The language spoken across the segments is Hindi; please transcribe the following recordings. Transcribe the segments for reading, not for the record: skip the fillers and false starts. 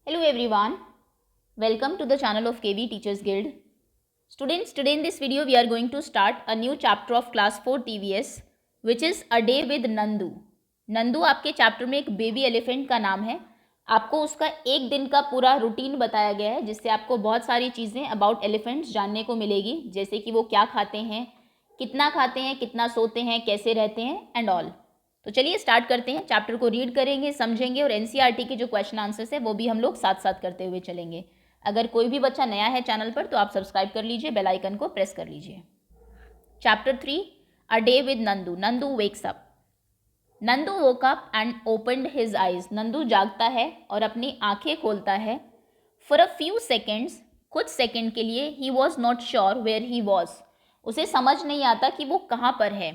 Hello everyone, welcome to the channel of KV Teachers Guild. Students, today in this video we are going to start a new chapter of class 4 TVS which is A Day with Nandu. Nandu आपके चैप्टर में एक बेबी एलिफेंट का नाम है. आपको उसका एक दिन का पूरा रूटीन बताया गया है जिससे आपको बहुत सारी चीज़ें अबाउट एलिफेंट्स जानने को मिलेगी, जैसे कि वो क्या खाते हैं, कितना सोते हैं, कैसे रहते हैं एंड ऑल. तो चलिए स्टार्ट करते हैं. चैप्टर को रीड करेंगे, समझेंगे और एनसीईआरटी के जो क्वेश्चन आंसर्स है वो भी हम लोग साथ साथ करते हुए चलेंगे. अगर कोई भी बच्चा नया है चैनल पर तो आप सब्सक्राइब कर लीजिए, बेल आइकन को प्रेस कर लीजिए. Chapter 3 a day with Nandu. Nandu wakes up. Nandu woke up and opened his eyes. Nandu जागता है और अपनी आंखें खोलता है. फॉर अ फ्यू सेकेंड्स, कुछ सेकेंड के लिए, he was not sure where he was. उसे समझ नहीं आता कि वो कहाँ पर है.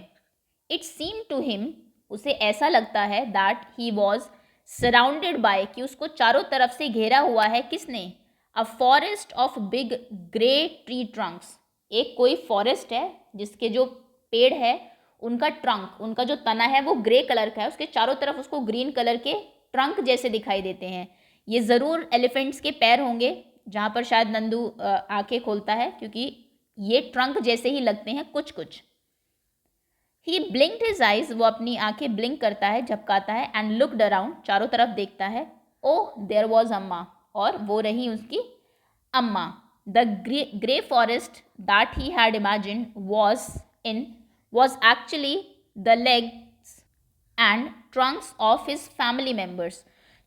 इट सीम टू हिम, उसे ऐसा लगता है, that he was surrounded by, कि उसको चारों तरफ से घेरा हुआ है. किसने? A forest of big grey tree Trunks. एक कोई फॉरेस्ट है जिसके जो पेड़ है उनका ट्रंक, उनका जो तना है वो ग्रे कलर का है, उसके चारों तरफ उसको ग्रीन कलर के ट्रंक जैसे दिखाई देते हैं. ये ज़रूर एलिफेंट्स के पैर होंगे जहाँ पर शायद नंदू आंखें खोलता है, क्योंकि ये ट्रंक जैसे ही लगते हैं कुछ कुछ. ही ब्लिंक्ड हिज आइज, वो अपनी आंखें ब्लिंक करता है, झपकाता है. एंड लुक्ड अराउंड, चारों तरफ देखता है. ओह देयर वॉज अम्मा, और वो रही उसकी अम्मा. The grey forest that he had imagined was actually the legs and trunks of his family members.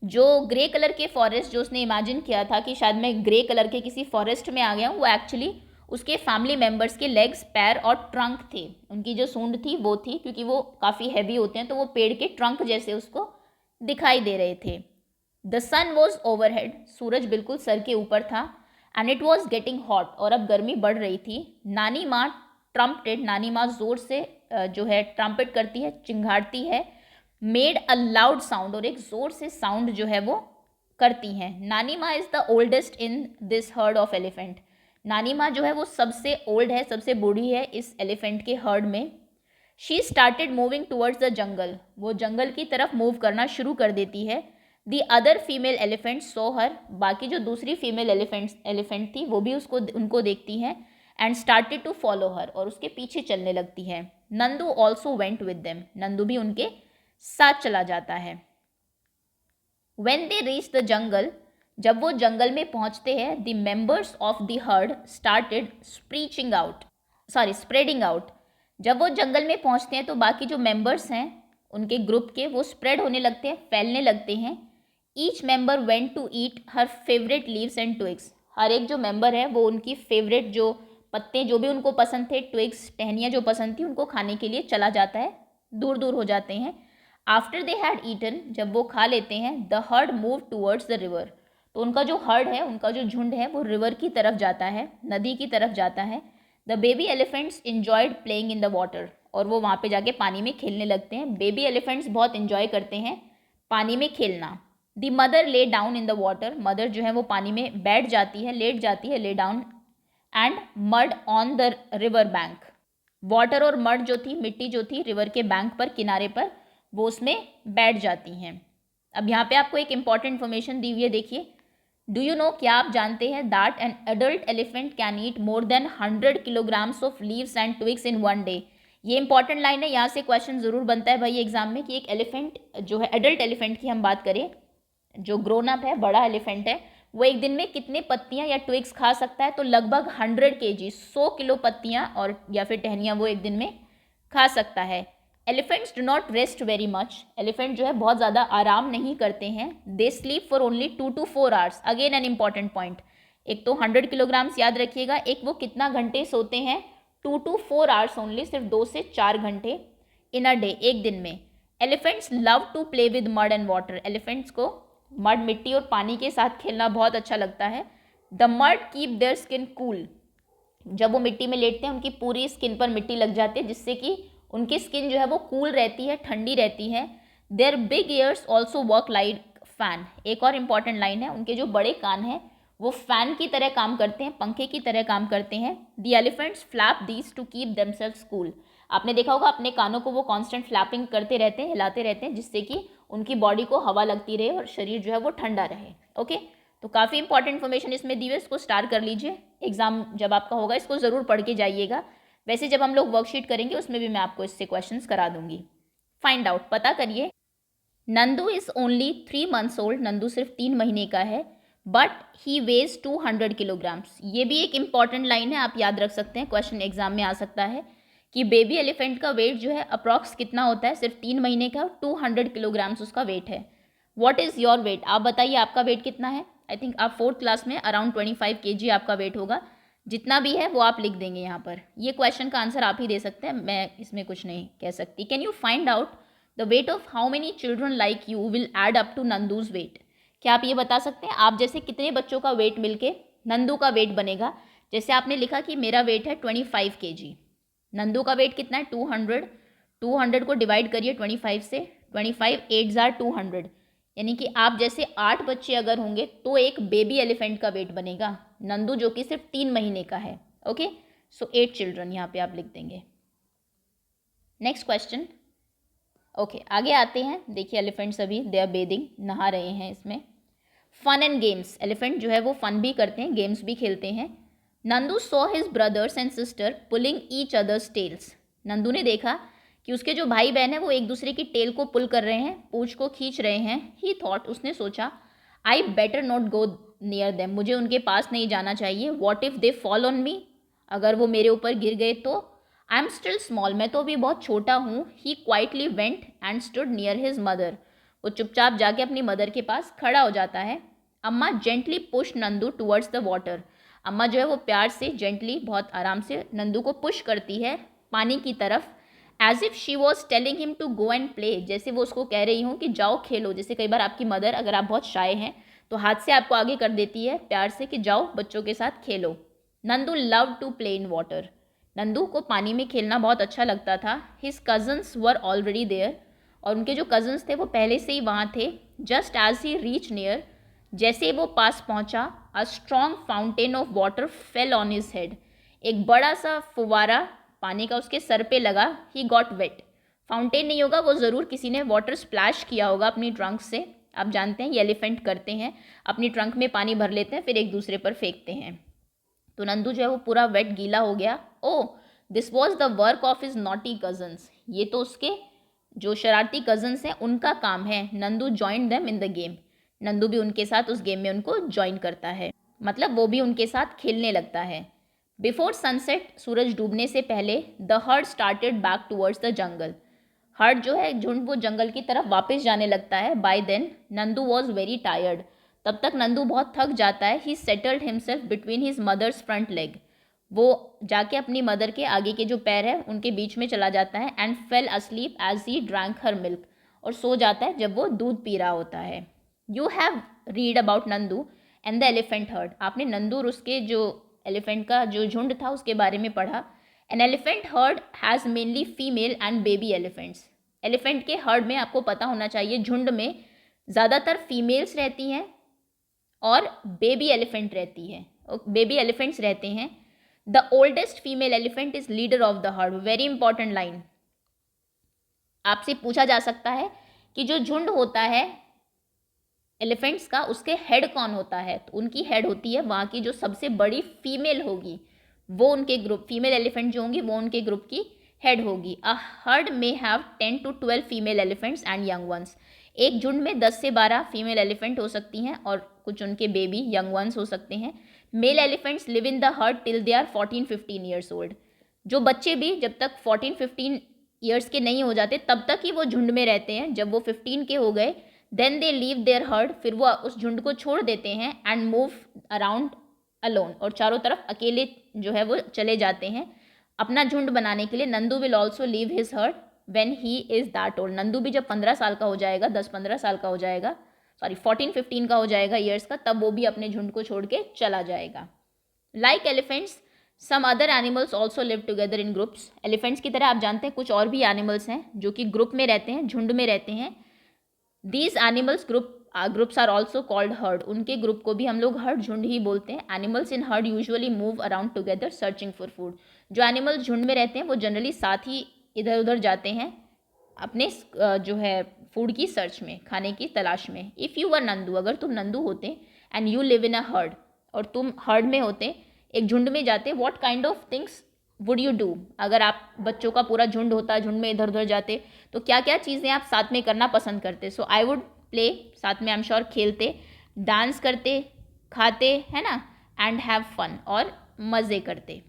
जो ग्रे कलर के फॉरेस्ट जो उसने इमेजिन किया था कि शायद मैं ग्रे कलर के किसी फॉरेस्ट में आ गया हूँ, वो एक्चुअली उसके फैमिली मेम्बर्स के लेग्स, पैर और ट्रंक थे. उनकी जो सूंड थी वो थी, क्योंकि वो काफ़ी हैवी होते हैं तो वो पेड़ के ट्रंक जैसे उसको दिखाई दे रहे थे. द सन वॉज ओवरहेड, सूरज बिल्कुल सर के ऊपर था. And it was getting hot, और अब गर्मी बढ़ रही थी. नानी माँ ट्रम्पेटेड, नानी माँ जोर से जो है ट्रम्पेट करती है, चिंघाड़ती है. मेड अ लाउड साउंड, और एक जोर से साउंड जो है वो करती हैं. नानी माँ is the oldest in this heard of elephant. नानी माँ जो है वो सबसे ओल्ड है, सबसे बूढ़ी है इस एलिफेंट के हर्ड में. She started moving towards the jungle, वो जंगल की तरफ मूव करना शुरू कर देती है. दी अदर फीमेल एलिफेंट सो हर, बाकी जो दूसरी फीमेल एलिफेंट थी वो भी उनको देखती हैं. And started to follow her, और उसके पीछे चलने लगती है. Nandu also went with them, Nandu भी उनके साथ चला जाता है. When they reach the jungle, जब वो जंगल में पहुंचते हैं, the members of the herd started spreading out. जब वो जंगल में पहुंचते हैं तो बाकी जो मेंबर्स हैं उनके ग्रुप के, वो स्प्रेड होने लगते हैं, फैलने लगते हैं. Each member went to eat her favourite leaves and twigs. हर एक जो मेंबर है वो उनकी फेवरेट जो पत्ते, जो भी उनको पसंद थे, ट्विग्स, टहनियाँ जो पसंद थी, उनको खाने के लिए चला जाता है, दूर दूर हो जाते हैं. आफ्टर दे हैड ईटन, जब वो खा लेते हैं, the heard move towards the river. तो उनका जो हर्ड है, उनका जो झुंड है वो रिवर की तरफ जाता है, नदी की तरफ जाता है. The baby elephants enjoyed playing in the water, और वो वहाँ पे जाके पानी में खेलने लगते हैं. बेबी एलिफेंट्स बहुत इंजॉय करते हैं पानी में खेलना. The mother lay down in the water, mother जो है वो पानी में बैठ जाती है, लेट जाती है, lay down. And mud on the river bank, water और मड जो थी, मिट्टी जो थी रिवर के बैंक पर, किनारे पर, वो उसमें बैठ जाती हैं. अब यहाँ पे आपको एक इंपॉर्टेंट इन्फॉर्मेशन दी हुई है, देखिए. डू यू नो, क्या आप जानते हैं, that an adult elephant can eat more than 100 kilograms of leaves and twigs in one day. ये इंपॉर्टेंट लाइन है, यहाँ से क्वेश्चन ज़रूर बनता है भाई एग्जाम में, कि एक एलिफेंट जो है, एडल्ट एलिफेंट की हम बात करें, जो ग्रोन अप है, बड़ा एलिफेंट है, वो एक दिन में कितने पत्तियां या ट्विग्स खा सकता है. तो लगभग 100 kg, 100 किलो पत्तियां और या फिर टहनियां वो एक दिन में खा सकता है. Elephants do not rest very much, elephant जो है बहुत ज़्यादा आराम नहीं करते हैं. They sleep for only 2 to 4 hours. Again an important point, एक तो 100 किलोग्राम्स याद रखिएगा, एक वो कितना घंटे सोते हैं, 2 to 4 hours ओनली, सिर्फ 2 से 4 घंटे इन अ डे, एक दिन में. Elephants love to play with mud and water, elephants को मड, मिट्टी और पानी के साथ खेलना बहुत अच्छा लगता है. The mud keep their skin cool, जब वो मिट्टी में लेटते हैं उनकी पूरी स्किन पर मिट्टी लग जाती है, जिससे कि उनकी स्किन जो है वो कूल रहती है, ठंडी रहती है. Their big ears also work like fan, एक और इम्पॉर्टेंट लाइन है, उनके जो बड़े कान हैं वो फैन की तरह काम करते हैं, पंखे की तरह काम करते हैं. The elephants flap these two keep themselves cool. आपने देखा होगा अपने कानों को वो कांस्टेंट फ्लैपिंग करते रहते हैं, हिलाते रहते हैं, जिससे कि उनकी बॉडी को हवा लगती रहे और शरीर जो है वो ठंडा रहे. ओके, तो काफ़ी इंपॉर्टेंट इन्फॉर्मेशन इसमें दी हुई है, इसको स्टार कर लीजिए। एग्जाम जब आपका होगा इसको ज़रूर पढ़ के जाइएगा। वैसे जब हम लोग वर्कशीट करेंगे उसमें भी मैं आपको इससे क्वेश्चंस करा दूंगी। फाइंड आउट, पता करिए। Nandu is only 3 months old, Nandu सिर्फ 3 महीने का है, बट ही वेज 200 किलोग्राम्स। ये भी एक इंपॉर्टेंट लाइन है, आप याद रख सकते हैं, क्वेश्चन एग्जाम में आ सकता है कि बेबी एलिफेंट का वेट जो है अप्रॉक्स कितना होता है, सिर्फ 3 महीने का 200 किलोग्राम्स उसका वेट है। व्हाट इज़ योर वेट, आप बताइए आपका वेट कितना है। आई थिंक आप 4th क्लास में अराउंड 25 kg आपका वेट होगा। जितना भी है वो आप लिख देंगे यहाँ पर। ये क्वेश्चन का आंसर आप ही दे सकते हैं, मैं इसमें कुछ नहीं कह सकती। Can you find out the weight of how many children like you will add up to Nandu's weight. क्या आप ये बता सकते हैं आप जैसे कितने बच्चों का वेट मिलके नंदू का वेट बनेगा। जैसे आपने लिखा कि मेरा वेट है 25 kg, नंदू का वेट कितना है 200, 200 को डिवाइड करिए 25 से, 25 8 are 200, यानी कि आप जैसे 8 बच्चे अगर होंगे तो एक बेबी एलिफेंट का वेट बनेगा, नंदू जो कि सिर्फ 3 महीने का है। ओके, सो 8 चिल्ड्रन यहाँ पे आप लिख देंगे। Next question. ओके, आगे आते हैं। देखिए एलिफेंट्स अभी दे आर बेदिंग, नहा रहे हैं इसमें। फन एंड गेम्स, एलिफेंट जो है वो फन भी करते हैं, गेम्स भी खेलते हैं। Nandu saw his brothers and sister pulling each others tails. Nandu ने देखा कि उसके जो भाई बहन है वो एक दूसरे की टेल को पुल कर रहे हैं, पूंछ को खींच रहे हैं। ही थॉट, उसने सोचा, I better not go near them, मुझे उनके पास नहीं जाना चाहिए। What if they fall on me, अगर वो मेरे ऊपर गिर गए तो। आई एम स्टिल स्मॉल, मैं तो अभी बहुत छोटा हूँ। He quietly went and stood near his mother, वो चुपचाप जाके अपनी मदर के पास खड़ा हो जाता है। अम्मा gently push Nandu towards the water, अम्मा जो है वो प्यार से जेंटली, बहुत आराम से नंदू को पुश करती है पानी की तरफ। As if she was telling him to go and play, जैसे वो उसको कह रही हूँ कि जाओ खेलो। जैसे कई बार आपकी मदर, अगर आप बहुत शाय हैं तो हाथ से आपको आगे कर देती है प्यार से कि जाओ बच्चों के साथ खेलो। Nandu love to play in water, Nandu को पानी में खेलना बहुत अच्छा लगता था। His cousins were already there, और उनके जो कजन्स थे वो पहले से ही वहाँ थे। Just as he reach near, जैसे वो पास पहुँचा, a strong fountain of water fell on his head, एक बड़ा सा फुवारा पानी का उसके सर पे लगा। ही गॉट वेट, फाउंटेन नहीं होगा, वो ज़रूर किसी ने वाटर स्प्लैश किया होगा अपनी ट्रंक से। आप जानते हैं ये एलिफेंट करते हैं, अपनी ट्रंक में पानी भर लेते हैं फिर एक दूसरे पर फेंकते हैं। तो नंदू जो है वो पूरा वेट गीला हो गया। Oh this was the work of his naughty cousins, ये तो उसके जो शरारती कजन्स हैं उनका काम है। Nandu join them in the game, Nandu भी उनके साथ उस गेम में उनको ज्वाइन करता है, मतलब वो भी उनके साथ खेलने लगता है। बिफोर सनसेट, सूरज डूबने से पहले, the herd started back towards the jungle, heard जो है झुंड वो जंगल की तरफ वापस जाने लगता है। By then Nandu was very tired, तब तक नंदू बहुत थक जाता है। He settled himself between his mother's front leg, वो जाके अपनी मदर के आगे के जो पैर है उनके बीच में चला जाता है। And fell asleep as he drank her milk, और सो जाता है जब वो दूध पी रहा होता है। You have read about Nandu and the elephant heard, आपने नंदू और उसके जो एलिफेंट का जो झुंड था उसके बारे में पढ़ा। An elephant heard has mainly female and baby elephants, elephant के हर्ड में आपको पता होना चाहिए झुंड में ज़्यादातर फीमेल्स रहती हैं और बेबी एलिफेंट रहती है, बेबी एलिफेंट्स रहते हैं। The oldest female elephant is leader of the heard, very important line. आपसे पूछा जा सकता है कि जो झुंड होता है एलिफेंट्स का उसके हेड कौन होता है, तो उनकी हेड होती है वहाँ की जो सबसे बड़ी फीमेल होगी, वो उनके ग्रुप, फीमेल एलिफेंट जो होंगी वो उनके ग्रुप की हेड होगी। अ हर्ड में have 10 to 12 female elephants and young ones, एक झुंड में 10 से 12 फीमेल एलिफेंट हो सकती हैं और कुछ उनके बेबी यंग वंस हो सकते हैं। Male elephants live in the herd till they are 14-15 years old, जो बच्चे भी जब तक 14-15 ईयर्स के नहीं हो जाते तब तक ही वो झुंड में रहते हैं। जब वो 15 के हो गए then they leave their herd, फिर वो उस झुंड को छोड़ देते हैं। एंड मूव अराउंड अलोन, और चारों तरफ अकेले जो है वो चले जाते हैं अपना झुंड बनाने के लिए। Nandu will also leave his heard when he is that old, Nandu भी जब 15 साल का हो जाएगा, 10-15 साल का हो जाएगा, सॉरी 14-15 का हो जाएगा ईयर्स का, तब वो भी अपने झुंड को छोड़ के चला जाएगा। Like elephants some other animals also live together in groups, elephants की तरह आप जानते हैं कुछ और भी एनिमल्स हैं जो कि ग्रुप में रहते हैं, झुंड में रहते हैं। These animals groups are also called herd, उनके ग्रुप को भी हम लोग हर्ड, झुंड ही बोलते हैं। Animals in herd usually move around together searching for food, जो एनिमल्स झुंड में रहते हैं वो जनरली साथ ही इधर उधर जाते हैं अपने जो है फूड की सर्च में, खाने की तलाश में। इफ़ यू वर नंदू, अगर तुम नंदू होते, and you live in a herd, और तुम हर्ड में होते, एक झुंड में जाते, what kind of things would you do? अगर आप बच्चों का पूरा झुंड होता, झुंड में इधर उधर जाते, तो क्या क्या चीज़ें आप साथ में करना पसंद करते? सो आई वुड प्ले, साथ में आई एम श्योर खेलते, डांस करते, खाते, है ना, एंड हैव फन, और मज़े करते।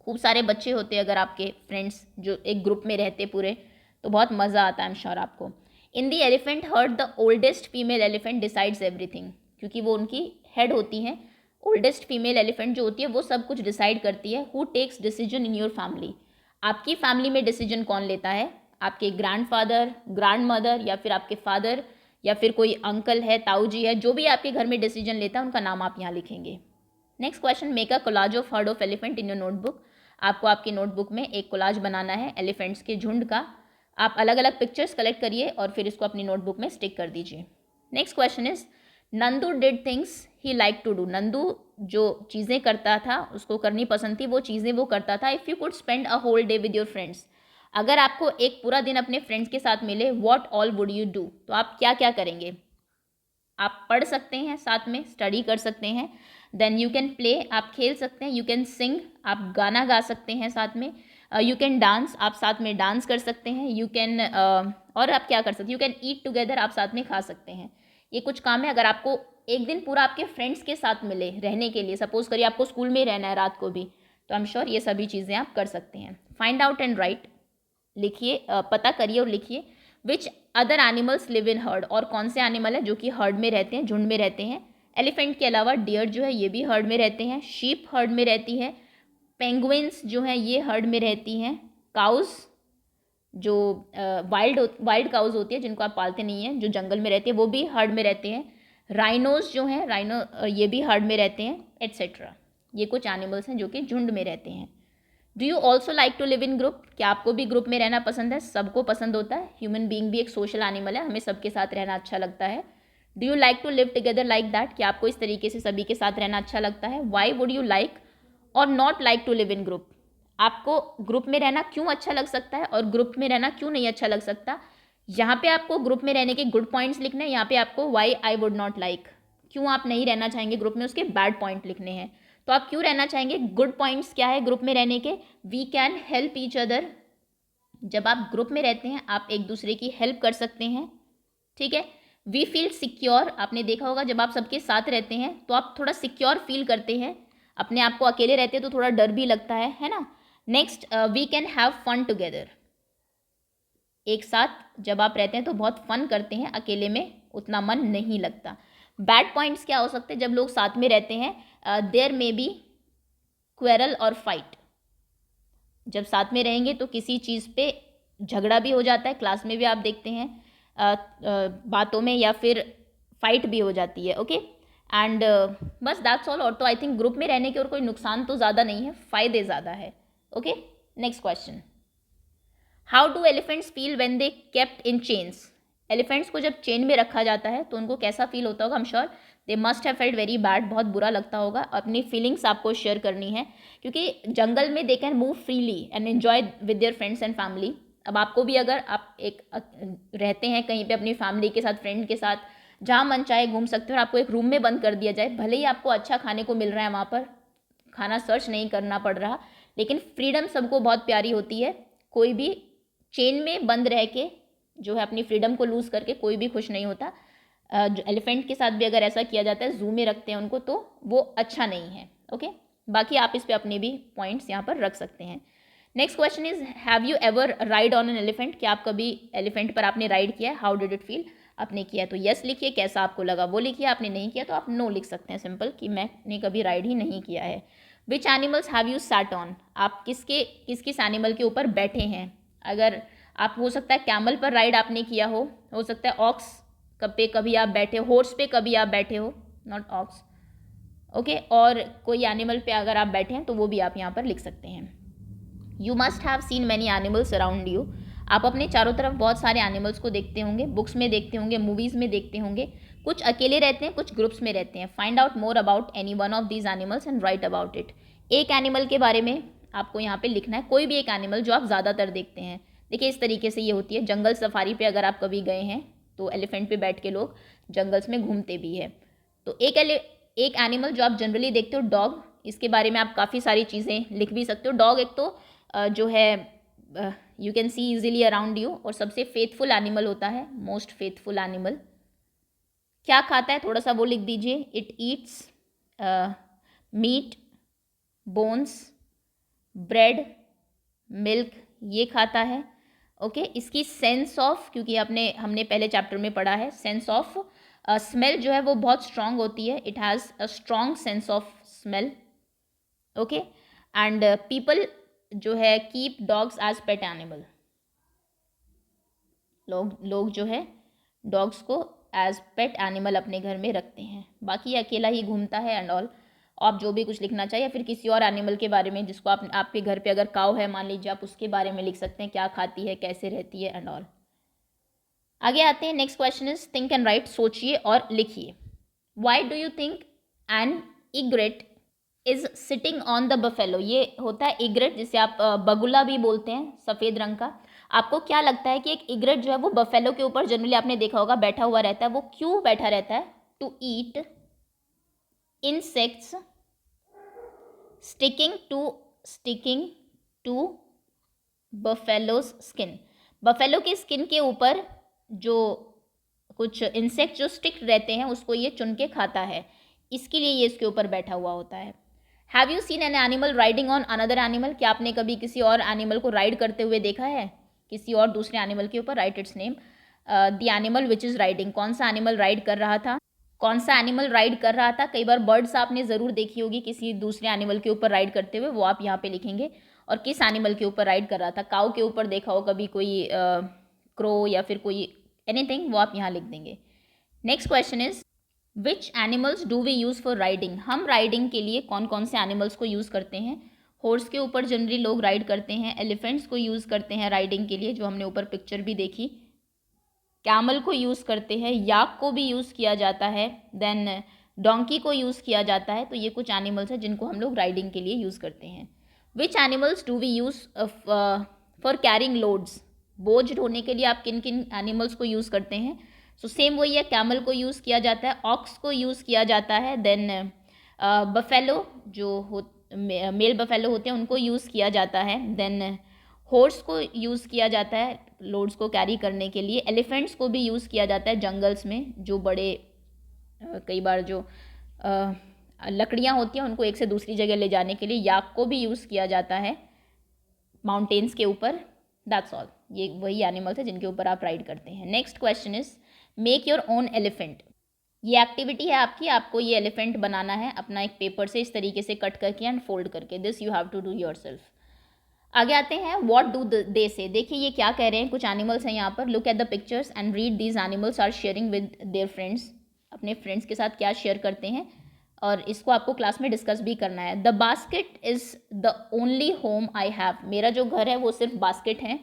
खूब सारे बच्चे होते अगर आपके फ्रेंड्स जो एक ग्रुप में रहते पूरे, तो बहुत मज़ा आता है आई एम श्योर आपको। In the elephant herd the oldest female elephant decides everything, क्योंकि वो उनकी हेड होती हैं। ओल्डेस्ट फीमेल एलिफेंट जो होती है वो सब कुछ डिसाइड करती है। Who takes decision in your family? आपकी फैमिली में डिसीजन कौन लेता है? आपके ग्रैंडफादर, ग्रैंड मदर, या फिर आपके फादर, या फिर कोई अंकल है, ताऊ जी है, जो भी आपके घर में डिसीजन लेता है उनका नाम आप यहाँ लिखेंगे। Next question, make a collage of heard of elephant in your notebook. आपको आपकी नोटबुक में एक कोलाज बनाना है एलिफेंट्स के झुंड का। आप अलग अलग पिक्चर्स कलेक्ट करिए और फिर इसको अपनी नोटबुक में स्टिक कर दीजिए। Next question is, Nandu did things he like to do. Nandu जो चीज़ें करता था, उसको करनी पसंद थी, वो चीज़ें वो करता था। If you could spend a whole day with your friends, अगर आपको एक पूरा दिन अपने फ्रेंड्स के साथ मिले, what all would you do? तो आप क्या क्या करेंगे? आप पढ़ सकते हैं, साथ में स्टडी कर सकते हैं, देन यू कैन प्ले, आप खेल सकते हैं, यू कैन सिंग, आप गाना गा सकते हैं साथ में, यू कैन डांस, आप साथ में डांस कर सकते हैं, यू कैन और आप क्या कर सकते हैं, यू कैन ईट टुगेदर, आप साथ में खा सकते हैं। ये कुछ काम है। अगर आपको एक दिन पूरा आपके फ्रेंड्स के साथ मिले रहने के लिए, सपोज करिए आपको स्कूल में ही रहना है रात को भी, तो आई एम श्योर ये सभी चीज़ें आप कर सकते हैं। फाइंड आउट एंड राइट, लिखिए, पता करिए और लिखिए। Which other animals live in heard, और कौन से एनिमल है जो कि हर्ड में रहते हैं, झुंड में रहते हैं? एलिफेंट के अलावा डियर जो है ये भी हर्ड में रहते हैं, शीप हर्ड में रहती है, पेंगुइन्स जो हैं ये हर्ड में रहती हैं, काउज जो वाइल्ड काउज होती है जिनको आप पालते नहीं हैं, जो जंगल में रहती है, वो भी हर्ड में रहते हैं, राइनोज जो हैं, राइनो ये भी हर्ड में रहते हैं, एट्सेट्रा। ये कुछ एनिमल्स हैं जो कि झुंड में रहते हैं। Do you also like to live in group? क्या आपको भी ग्रुप में रहना पसंद है? सबको पसंद होता है, ह्यूमन बीइंग भी एक सोशल एनिमल है, हमें सबके साथ रहना अच्छा लगता है। Do you like to live together like that? क्या आपको इस तरीके से सभी के साथ रहना अच्छा लगता है? वाई वुड यू लाइक और not like to live in group? आपको ग्रुप में रहना क्यों अच्छा लग सकता है और ग्रुप में रहना क्यों नहीं अच्छा लग सकता? यहाँ पे आपको ग्रुप में रहने के गुड पॉइंट्स लिखने हैं, यहाँ पे आपको why I would not like, क्यों आप नहीं रहना चाहेंगे ग्रुप में, उसके बैड पॉइंट लिखने हैं। तो आप क्यों रहना चाहेंगे? गुड पॉइंट्स क्या है ग्रुप में रहने के? We can help each other. जब आप ग्रुप में रहते हैं आप एक दूसरे की हेल्प कर सकते हैं, ठीक है। वी फील सिक्योर, आपने देखा होगा जब आप सबके साथ रहते हैं तो आप थोड़ा सिक्योर फील करते हैं, अपने आप को अकेले रहते हैं तो थोड़ा डर भी लगता है ना। Next, we can have fun together. एक साथ जब आप रहते हैं तो बहुत फन करते हैं, अकेले में उतना मन नहीं लगता। बैड पॉइंट्स क्या हो सकते हैं जब लोग साथ में रहते हैं? देयर मे बी क्वेरल और फाइट। जब साथ में रहेंगे तो किसी चीज़ पे झगड़ा भी हो जाता है, क्लास में भी आप देखते हैं बातों में, या फिर फाइट भी हो जाती है, ओके। एंड बस दैट्स ऑल। और तो आई थिंक ग्रुप में रहने के और कोई नुकसान तो ज़्यादा नहीं है, फ़ायदे ज़्यादा है, okay. Next question, how do elephants feel when they kept in chains? Elephants को जब चेन में रखा जाता है तो उनको कैसा फील होता होगा? आई am sure they must have felt very bad, बहुत बुरा लगता होगा। अपनी फीलिंग्स आपको शेयर करनी है, क्योंकि जंगल में they can move freely and enjoy with their friends and family. अब आपको भी, अगर आप एक रहते हैं कहीं पे अपनी फैमिली के साथ, फ्रेंड के साथ, जहाँ मन चाहे घूम सकते हो, और आपको एक रूम में बंद कर दिया जाए, भले ही आपको अच्छा खाने को मिल रहा है वहाँ पर, खाना सर्च नहीं करना पड़ रहा, लेकिन फ्रीडम सबको बहुत प्यारी होती है। कोई भी चेन में बंद रह के जो है अपनी फ्रीडम को लूज़ करके कोई भी खुश नहीं होता। एलिफेंट के साथ भी अगर ऐसा किया जाता है, जू में रखते हैं उनको, तो वो अच्छा नहीं है, ओके। बाकी आप इस पे अपने भी पॉइंट्स यहाँ पर रख सकते हैं। Next question is, have you ever ride on an elephant? क्या आप कभी एलिफेंट पर आपने राइड किया है? How did it feel? आपने किया तो यस लिखिए, कैसा आपको लगा वो लिखिए, आपने नहीं किया तो आप नो लिख सकते हैं, सिंपल, कि मैंने कभी राइड ही नहीं किया है। Which animals have you sat on? आप किस किस एनिमल के ऊपर बैठे हैं? अगर आप, हो सकता है कैमल पर राइड आपने किया हो सकता है ऑक्स पे कभी आप बैठे हो, हॉर्स पे कभी आप बैठे हो, नॉट ऑक्स, ओके। और कोई एनिमल पे अगर आप बैठे हैं तो वो भी आप यहाँ पर लिख सकते हैं। You must have seen many animals around you. आप अपने चारों तरफ बहुत सारे एनिमल्स को देखते होंगे, बुक्स में देखते होंगे, मूवीज़ में देखते होंगे। कुछ अकेले रहते हैं, कुछ ग्रुप्स में रहते हैं। Find out more about any one of these animals and right about it. एक एनिमल के बारे में आपको यहाँ पे लिखना है, कोई भी एक एनिमल जो आप ज़्यादातर देखते हैं। देखिए इस तरीके से ये होती है। जंगल सफारी पे अगर आप कभी गए हैं तो एलिफेंट पे बैठ के लोग जंगल्स में घूमते भी है। तो एक एनिमल जो आप जनरली देखते हो डॉग, इसके बारे में आप काफ़ी सारी चीज़ें लिख भी सकते हो। डॉग एक तो जो है you can see easily around you, और सबसे फेथफुल एनिमल होता है, मोस्ट फेथफुल एनिमल। क्या खाता है थोड़ा सा वो लिख दीजिए। It eats meat, bones, bread, milk, ये खाता है। ओके इसकी सेंस ऑफ, क्योंकि हमने पहले चैप्टर में पढ़ा है, सेंस ऑफ स्मेल जो है वो बहुत स्ट्रांग होती है। It has a strong sense of smell. Okay and people जो है keep dogs as pet animal. लोग जो है डॉग्स को एज पेट एनिमल अपने घर में रखते हैं। बाकी अकेला ही घूमता है एंड ऑल। आप जो भी कुछ लिखना चाहिए, या फिर किसी और एनिमल के बारे में जिसको आपके घर पे अगर काऊ है मान लीजिए, आप उसके बारे में लिख सकते हैं, क्या खाती है, कैसे रहती है एंड ऑल। आगे आते हैं। Next question is think and write, सोचिए और लिखिए। Why do you think an egret is sitting on the buffalo. ये होता है इग्रेट, जिसे आप बगुला भी बोलते हैं, सफ़ेद रंग का। आपको क्या लगता है कि एक इग्रेट जो है वो बफेलो के ऊपर जनरली आपने देखा होगा बैठा हुआ रहता है, वो क्यों बैठा रहता है? To eat insects sticking to buffalo's skin. Buffalo की स्किन के ऊपर जो कुछ इंसेक्ट जो स्टिक रहते हैं उसको ये चुन के खाता है, इसके लिए ये इसके ऊपर बैठा हुआ होता है। Have you seen an animal riding on another animal. क्या आपने कभी किसी और एनिमल को राइड करते हुए देखा है? किसी और दूसरे एनिमल के ऊपर। Right it's name. The animal which is riding, कौन सा एनिमल राइड कर रहा था? कौन सा एनिमल राइड कर रहा था? कई बार बर्ड्स आपने ज़रूर देखी होगी किसी दूसरे एनिमल के ऊपर राइड करते हुए, वो आप यहाँ पे लिखेंगे। और किस एनिमल के ऊपर राइड कर रहा था? काऊ के ऊपर देखा हो कभी कोई क्रो या फिर कोई एनीथिंग, वो आप यहाँ लिख देंगे। Next question is which animals do we use for riding. हम राइडिंग के लिए कौन कौन से एनिमल्स को यूज़ करते हैं? हॉर्स के ऊपर जनरली लोग राइड करते हैं। एलिफेंट्स को यूज़ करते हैं राइडिंग के लिए, जो हमने ऊपर पिक्चर भी देखी। कैमल को यूज़ करते हैं, याक को भी यूज़ किया जाता है, देन डोंकी को यूज़ किया जाता है। तो ये कुछ एनिमल्स हैं जिनको हम लोग राइडिंग के लिए यूज़ करते हैं। Which animals do we use for carrying loads. बोझ ढोने के लिए आप किन किन एनिमल्स को यूज़ करते हैं? सो सेम वही है, कैमल को यूज़ किया जाता है, ऑक्स को यूज़ किया जाता है, देन बफेलो जो मेल बफेलो होते हैं उनको यूज़ किया जाता है, देन हॉर्स को यूज़ किया जाता है लोड्स को कैरी करने के लिए। एलिफेंट्स को भी यूज़ किया जाता है जंगल्स में, जो बड़े कई बार जो लकड़ियाँ होती हैं उनको एक से दूसरी जगह ले जाने के लिए। याक को भी यूज़ किया जाता है माउंटेन्स के ऊपर। That's all. ये वही एनिमल्स है जिनके ऊपर आप राइड करते हैं। Next question is make your own elephant. ये एक्टिविटी है आपकी, आपको ये एलिफेंट बनाना है अपना एक पेपर से इस तरीके से कट करके एंड फोल्ड करके। This you have to do yourself. आगे आते हैं। व्हाट डू दे से। देखिए ये क्या कह रहे हैं। कुछ एनिमल्स हैं यहाँ पर। Look at the pictures and read these animals are sharing with their friends. अपने फ्रेंड्स के साथ क्या शेयर करते हैं, और इसको आपको क्लास में डिस्कस भी करना है। The basket is the only home I have. मेरा जो घर है वो सिर्फ बास्केट है।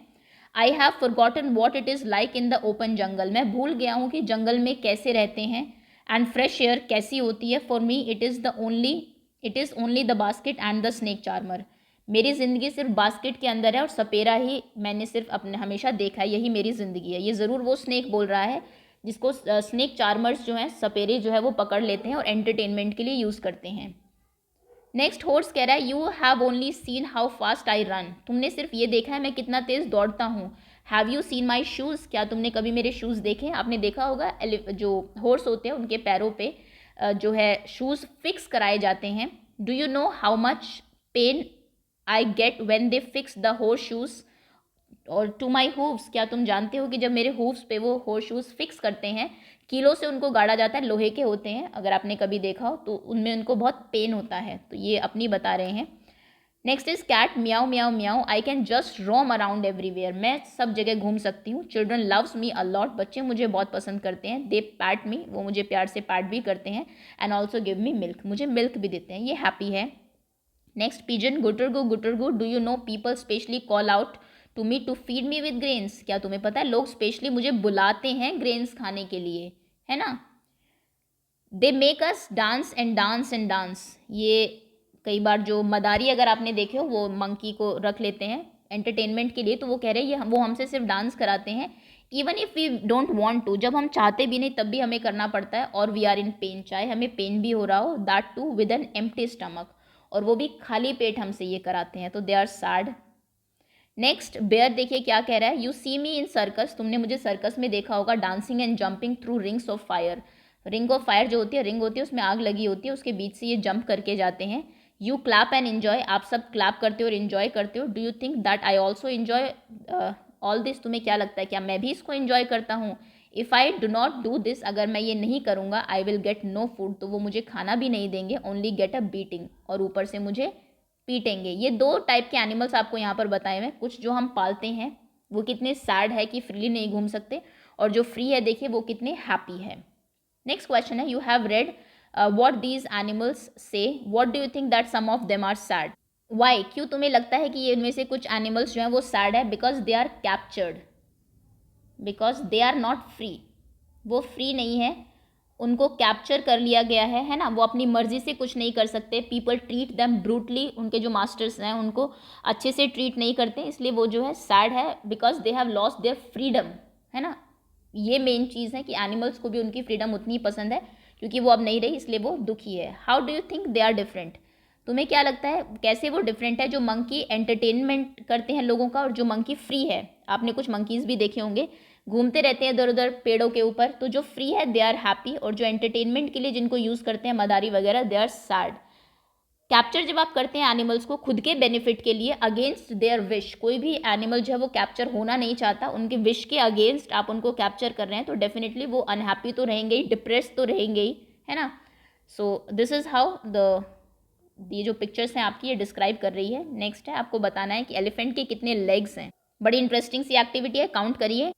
I have forgotten what it is like in the open jungle. मैं भूल गया हूँ कि जंगल में कैसे रहते हैं। एंड फ्रेश एयर कैसी होती है। For me it is only the basket and the snake charmer. मेरी ज़िंदगी सिर्फ बास्केट के अंदर है और सपेरा ही मैंने सिर्फ अपने हमेशा देखा है, यही मेरी ज़िंदगी है। ये ज़रूर वो स्नेक बोल रहा है जिसको स्नेक चार्मर्स जो हैं, सपेरे जो है वो पकड़ लेते हैं और एंटरटेनमेंट के लिए यूज़ करते हैं। नेक्स्ट हॉर्स कह रहा है you have only seen how fast I run. तुमने सिर्फ ये देखा है मैं कितना तेज़ दौड़ता हूँ। Have you seen my shoes. क्या तुमने कभी मेरे शूज़ देखे? आपने देखा होगा जो हॉर्स होते हैं उनके पैरों पे जो है शूज़ फिक्स कराए जाते हैं। Do you know how much pain I get when they fix the horse shoes और टू माई हूव्स। क्या तुम जानते हो कि जब मेरे हूव्स पे वो हॉर्स शूज़ फिक्स करते हैं, कीलों से उनको गाड़ा जाता है, लोहे के होते हैं, अगर आपने कभी देखा हो तो उनमें उनको बहुत पेन होता है। तो ये अपनी बता रहे हैं। नेक्स्ट इज कैट म्याऊ म्याऊ म्याऊ I can just roam around everywhere. मैं सब जगह घूम सकती हूँ। Children loves me a lot. बच्चे मुझे बहुत पसंद करते हैं। They pat me. वो मुझे प्यार से पैट भी करते हैं। And also give me milk. मुझे मिल्क भी देते हैं। ये हैप्पी है। नेक्स्ट पिजन गुटरगू do you know people specially call out to me to feed me with grains. क्या तुम्हें पता है लोग स्पेशली मुझे बुलाते हैं ग्रेन्स खाने के लिए, है ना। They make us dance and dance and dance. ये कई बार जो मदारी अगर आपने देखे हो वो मंकी को रख लेते हैं एंटरटेनमेंट के लिए, तो वो कह रहे हैं ये वो हमसे सिर्फ डांस कराते हैं। Even if we don't want to, जब हम चाहते भी नहीं तब भी हमें करना पड़ता है, और वी आर इन पेन, चाहे हमें पेन भी हो रहा हो, that too with an empty stomach, और वो भी खाली पेट हमसे ये कराते हैं, तो they are sad. Next, bear देखिए क्या कह रहा है, you see me in circus, तुमने मुझे सर्कस में देखा होगा, dancing and jumping through rings of fire, ring of fire जो होती है, रिंग होती है उसमें आग लगी होती है, उसके बीच से ये जंप करके जाते हैं। यू क्लैप एंड इन्जॉय, आप सब क्लैप करते हो और इन्जॉय करते हो। Do you think that I also enjoy all this, तुम्हें क्या लगता है क्या मैं भी इसको इन्जॉय करता हूँ। If I do not do this, अगर मैं ये नहीं करूँगा, I will get no food, तो वो मुझे खाना भी नहीं देंगे, ओनली गेट अ बीटिंग, और ऊपर से मुझे पीटेंगे। ये दो टाइप के एनिमल्स आपको यहाँ पर बताए हुए, कुछ जो हम पालते हैं वो कितने सैड है कि फ्रीली नहीं घूम सकते, और जो फ्री है देखिए वो कितने हैप्पी है। नेक्स्ट क्वेश्चन है, you have read what these animals से, what do you think that some of them are sad. Why, क्यों तुम्हें लगता है कि ये इनमें से कुछ एनिमल्स जो हैं वो सैड है। Because they are captured, because they are not free, वो फ्री नहीं है, उनको कैप्चर कर लिया गया है ना, वो अपनी मर्जी से कुछ नहीं कर सकते। पीपल ट्रीट देम ब्रूटली, उनके जो मास्टर्स हैं उनको अच्छे से ट्रीट नहीं करते, इसलिए वो जो है सैड है, because they have lost their freedom, है ना। ये मेन चीज़ है कि एनिमल्स को भी उनकी फ्रीडम उतनी पसंद है, क्योंकि वो अब नहीं रही इसलिए वो दुखी है। How do you think they are different, तुम्हें क्या लगता है कैसे वो डिफरेंट है। जो मंकी एंटरटेनमेंट करते हैं लोगों का, और जो मंकी फ्री है, आपने कुछ मंकीज़ भी देखे होंगे घूमते रहते हैं इधर उधर पेड़ों के ऊपर, तो जो फ्री है दे आर हैप्पी, और जो एंटरटेनमेंट के लिए जिनको यूज़ करते हैं मदारी वगैरह, दे आर सैड। कैप्चर जब आप करते हैं एनिमल्स को खुद के बेनिफिट के लिए, अगेंस्ट देयर विश, कोई भी एनिमल जो है वो कैप्चर होना नहीं चाहता, उनके विश के अगेंस्ट आप उनको कैप्चर कर रहे हैं, तो डेफिनेटली वो अनहैप्पी तो रहेंगे ही, डिप्रेस तो रहेंगे ही, है ना। सो दिस इज़ हाउ ये जो पिक्चर्स हैं आपकी ये डिस्क्राइब कर रही है। नेक्स्ट है, आपको बताना है कि एलिफेंट के कितने लेग्स हैं। बड़ी इंटरेस्टिंग सी एक्टिविटी है, काउंट करिए।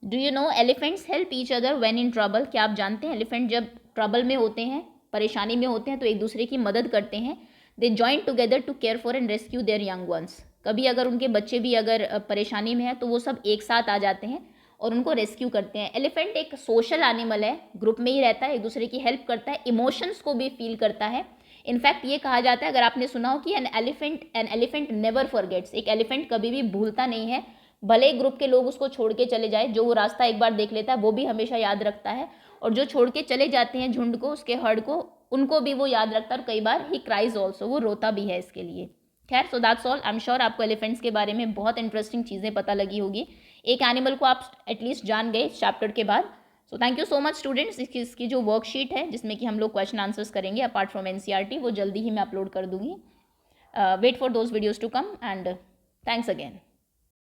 Do you no elephants help each other when in trouble, क्या आप जानते हैं एलिफेंट जब ट्रबल में होते हैं, परेशानी में होते हैं, तो एक दूसरे की मदद करते हैं। They join together to care for and rescue their young ones, कभी अगर उनके बच्चे भी अगर परेशानी में है तो वो सब एक साथ आ जाते हैं और उनको रेस्क्यू करते हैं। एलिफेंट एक सोशल एनिमल है, ग्रुप में ही रहता है, एक दूसरे की हेल्प करता है, इमोशंस को भी फील करता है। इनफैक्ट ये कहा जाता है, अगर आपने सुना हो कि एन एलिफेंट नेवर फॉरगेट्स, एक एलिफेंट कभी भी भूलता नहीं है, भले ही ग्रुप के लोग उसको छोड़ के चले जाए, जो वो रास्ता एक बार देख लेता है वो भी हमेशा याद रखता है, और जो छोड़ के चले जाते हैं झुंड को, उसके हर्ड को, उनको भी वो याद रखता है, और कई बार ही क्राइज ऑल्सो, वो रोता भी है इसके लिए। खैर, so that's all. I am sure आपको एलिफेंट्स के बारे में बहुत इंटरेस्टिंग चीज़ें पता लगी होगी, एक एनिमल को आप एटलीस्ट जान गए इस चैप्टर के बाद। So thank you so much students. इसकी जो वर्कशीट है जिसमें कि हम लोग क्वेश्चन आंसर्स करेंगे अपार्ट फ्रॉम एनसीईआरटी, वो जल्दी ही मैं अपलोड कर दूंगी। Wait for those videos to come, and thanks again.